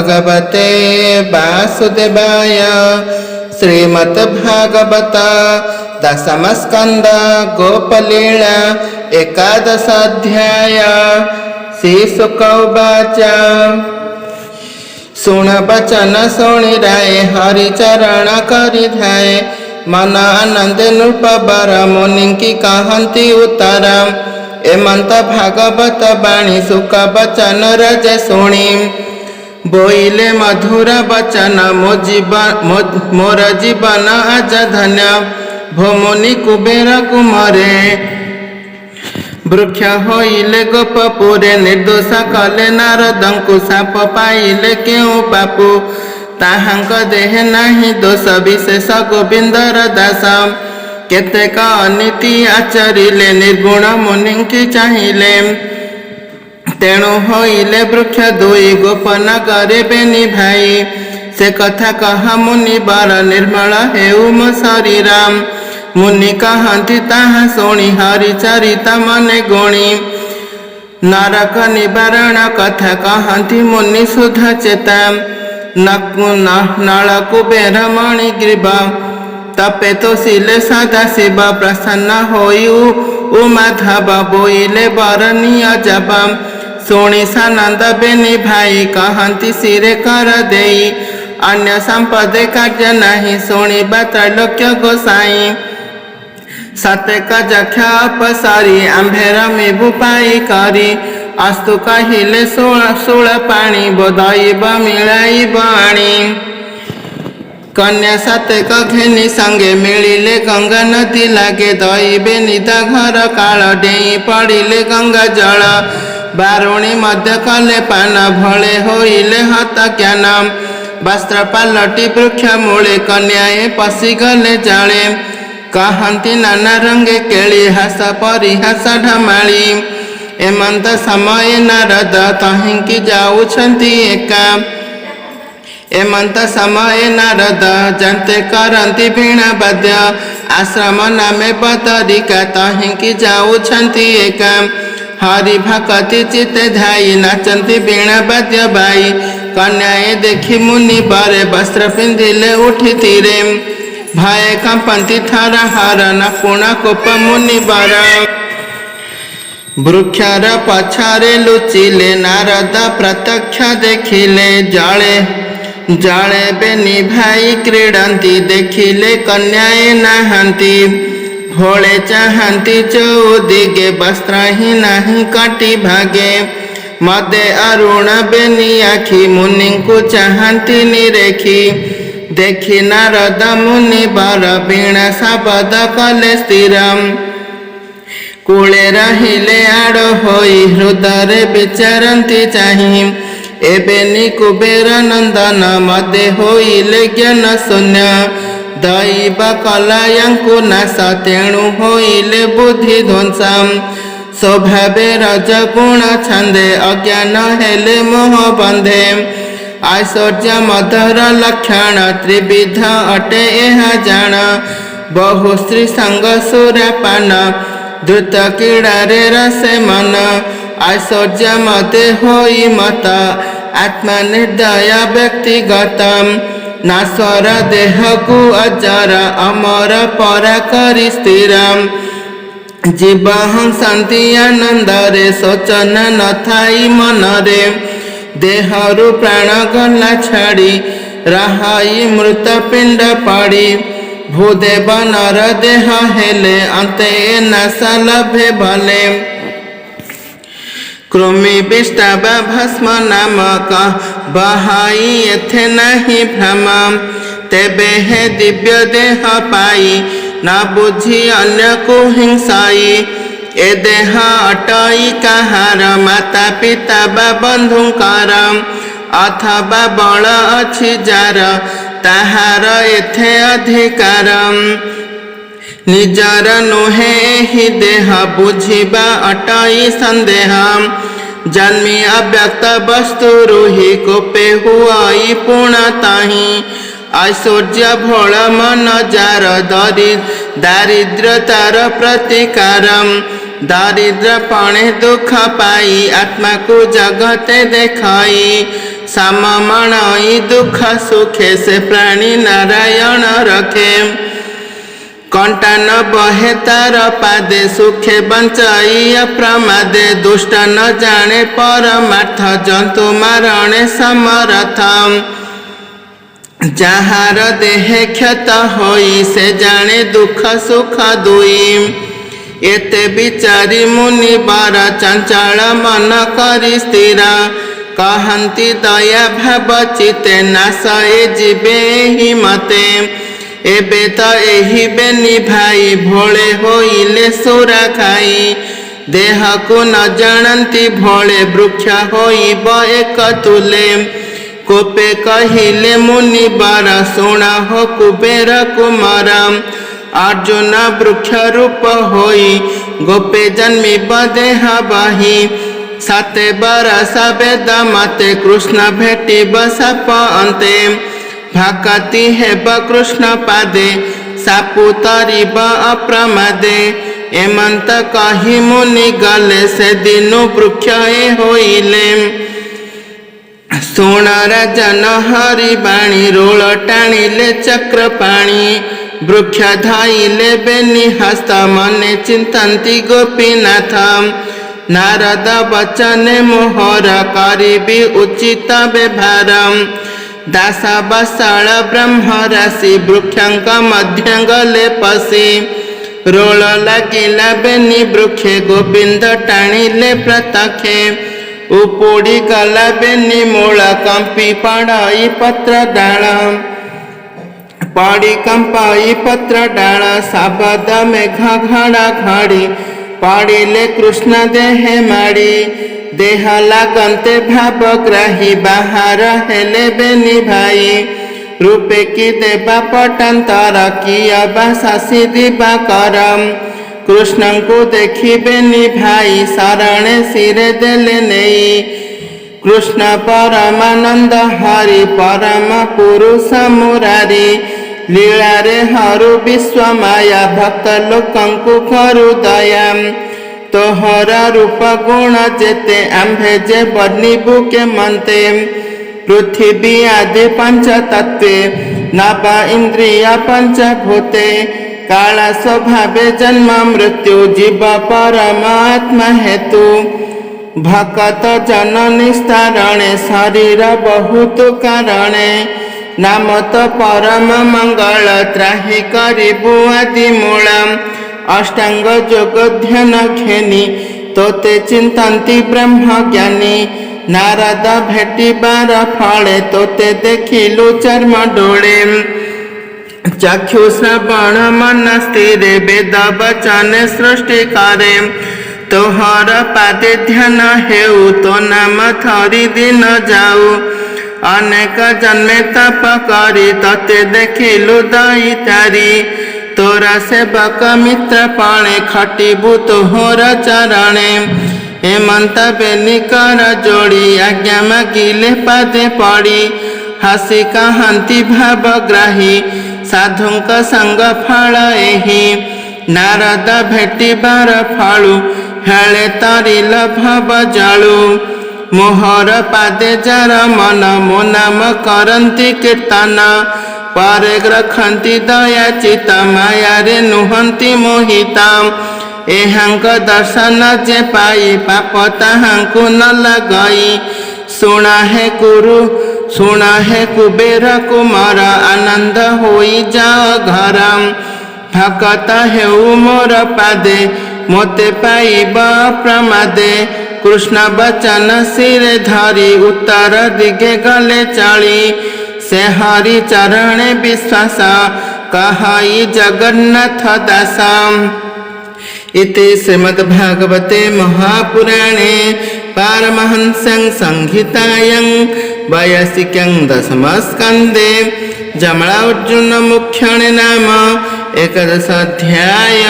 भगवते वासुदेवाय। श्रीमद्भागवत दशम स्कंद गोपलीला एकादश अध्याय। श्रीशुक उवाच शुण बचन शुणि राय हरिचरण करि धाय। मन आनंद नृपवर मुनि की कहती उत्तर। एमंत भागवत बाणी सुख बचन रज शुणी। बोइले मधुर बचन मोर जीवन आज धन्य। भोमुनि कुबेर कुमरे वृक्ष होइले गोपपुरे। निर्दोष कले नारदंकु साप पाइले केउ पापु। ताहांक देहे नाही दोष विशेष गोविंदर दास। केतेक अनीति आचरिले निर्गुण मुनि की चाहिले। तेणु होइले वृक्ष दुई गोपन करिबे निभाई। से कथा कह मुनि बर निर्मल हेउ मो शरीर। मुनि कहती ताहा शुणी हरिचरित मने गुणी। नरक निवारण कथा कहती मुनि सुध चेता। नल कुबेर मणि ग्रीव तपे तो शिले सदा शिव। प्रसन्न होई उमाधव बोइले बरनीय जब। शुणी सानंद बेनी भाई कहती सिरे कर देई। अन्य संपदे कार्य नहीं शुणिबा त्रैलोक्य गोसाई। सतेक जक्ष अपसारी आंभेर मेबु पाई करी। अस्तु कहिले शूल पाणी दैव मिलाइब आणी। कन्या सतेक घेनी संगे मिलिले गंगा नदी लागे। दैवे निदा घर काल डेई पड़िले गंगा जल। बारुणी मध्य कले पान भले होइले हत ज्ञान। वस्त्र पालटी वृक्ष मूले कन्याए पशिगले जाले। कहती नाना रंगे केली हास परिहास ढमाली। एमंत समय नारद कहिंकी जाउछंती एका। एमंत समय नारद जानते करंती वीणा वाद्य। आश्रम नामे बदरिका तहिंकी जाउछंती एका। हरि भक्ति चिते धाई नाचंती वीणा वाद्य बाई। कन्याए देखी मुनि बरे वस्त्र पिंधिले उठी तीरे। भय कंपंती थर हर नकुण कोप मुनि बर। वृक्षर पछारे लुचिले नारद प्रत्यक्ष देखिले। जले जले बेनी भाई क्रीडंती देखिले कन्याए नाहंती। भोले चाहंती चौदिगे वस्त्र ही नहीं काटी भागे। मदे अरुण बेनी आखि मुनि को चाहंती निरेखी। देखी नारद मुनि बर वीणा शब्द कले स्थिर। कूले रहिले आड़ होई हृदय विचारंती चाही। एबेनी कुबेर नंदन मदे होइले ज्ञान शून्य। दैव कलायंकु नाश तेणु होइले बुद्धि ध्वंस। स्वभावे रजगुण छंदे अज्ञान हेले मोह बंधे। ऐश्वर्य मधुर लक्षण त्रिविध अटे एहा जान। बहु स्त्री संग सुरापान द्रुत क्रीड़ारे रसे मन। ऐश्वर्य मते होई मत आत्मा निर्दय व्यक्तिगत। नास्वर देह को अजर अमर परा करी स्थिर। जीव हंसंती आनंदरे सोचन न थाई मनरे। देहरु प्राण गला छाड़ी रहाई मृत पिंड पड़ी। भूदेव नर देह हेले अंते नाश लभे भले। कृमि विष्टाव भस्म नामक बहाई एथे नहीं भ्रम। तेबे हे दिव्य देह पाई न बुझी अन्य को हिंसाई। ए देह अटई कहार माता पिता बा बंधुकार। अथवा बल अछि जार ताहार एथे अधिकार। निजर नुहे ही देह बुझिबा अटई संदेह। जन्मी अव्यक्त वस्तु रुहि कोपे हुआई पूर्ण ताही। ऐश्वर्य भोल मन जार दारिद्र तार प्रतिकार। दारिद्र पणे दुख पाई आत्मा को जगते देखाई। सममणई दुख सुखे से प्राणी नारायण रखे कंटा न बहे तार पादे सुखे बंचाई अप्रमादे दुष्ट न जाने परमार्थ जंतु मारणे समरथ जाहार देहे क्षत होई से जाने दुख सुख दुई एते विचारी मुनि बर चंचल मन करी स्थिर कहंती दया भाव चिते नाश ए जीवे ही मते एबे तो एही बेनी भाई भोले होइले सुरा खाई देह को न जानती भोले वृक्ष होइब एक तुले कोपे कहिले मुनि बर सुना हो कुबेर कुमार अर्जुन वृक्ष रूप होई गोपे जन्मी देह बही साते बरस वेद मते कृष्ण भेटी बसप अंते भाकती हेब कृष्ण पादे सापु तरीब अप्रमादे एमंत कही मुनि गले से दिनु वृक्ष होइले सुण राजन हरि बाणी रोल टाणिले चक्र पाणी वृक्ष धाइले बेनी हस्त मने चिंतन्ति गोपीनाथ नारद वचने मोहर करिबी उचित व्यवहार दास बसाल ब्रह्म राशि वृक्षंक मध्य गले पशि रोल लगिला बेनी वृक्षे गोविंद टाणिले प्रतखे उपुड़ी गला बेनी मूल कंपी पड़ई पत्र डाल पड़ी कंपाई पत्र डाल शब्द मेघ घड़ा घड़ी पड़िले कृष्ण देह माड़ी देह लागंते भावग्राही बाहर हेले बेनी भाई रूपे की देवा पटांतर किया बासी दिवा करम कृष्ण को देखी बेनी भाई शरणे सिरे देले नहीं कृष्ण परमानंद हरि परम पुरुष मुरारी लीला रे हरु विश्व माया भक्त लोकंकु करु दया तोहरा रूप गुण जेते आंभे जे बनिबु के मनते पृथ्वी आदि पंच तत्वे नव इंद्रिय पंच भूते काला स्वभावे जन्म मृत्यु जीव परमात्मा हेतु भक्त जन निस्तारणे शरीर बहुत कारणे नाम तो परम मंगल त्राही करिबु आदि मूलम अष्टांग जोग ध्यान खेनी तोते चिंतन्ति ब्रह्म ज्ञानी नारद भेटिबार फले तोते देखिलु चर्म डोळे चक्षु श्रवण मन स्थिर वेद वचन सृष्टि करे तोहर पादे ध्यान हेउ तो नाम थरी दिन जाऊ अनेक जन्मे तप करी तते देखिलु दैतारी तोरा सेवक मित्र पाणे खटिबु तोहर चरणे हेमंत बेनी कर जोड़ी आज्ञा मागिले पादे पड़ी हसी कहंती भावग्राही साधुंक संग फल एही नारद भेटिबार फलु हेले तरिल भव जलु मोहर पादे जार मन मो नाम करंती कीर्तन पारे रखंती दया चित माया रे नुहंती मोहिता एहांक दर्शन जे पाई पाप ताहांकु न लगई सुना है गुरु सुना है कुबेर कुमार आनंद होई जाओ घर भक्त हेउ मोर पादे मोते पाइब प्रमादे कृष्ण बचन सिरे धरी उत्तर दिगे गले चली से हरि चरणे विश्वास कहई जगन्नाथ दास इति श्रीमद्भागवते महापुराणे पारमहंस्यां संहितायां वैयासिक्यां दशमस्कन्धे जमला अर्जुन मुख्याणे नाम 11 अध्याय।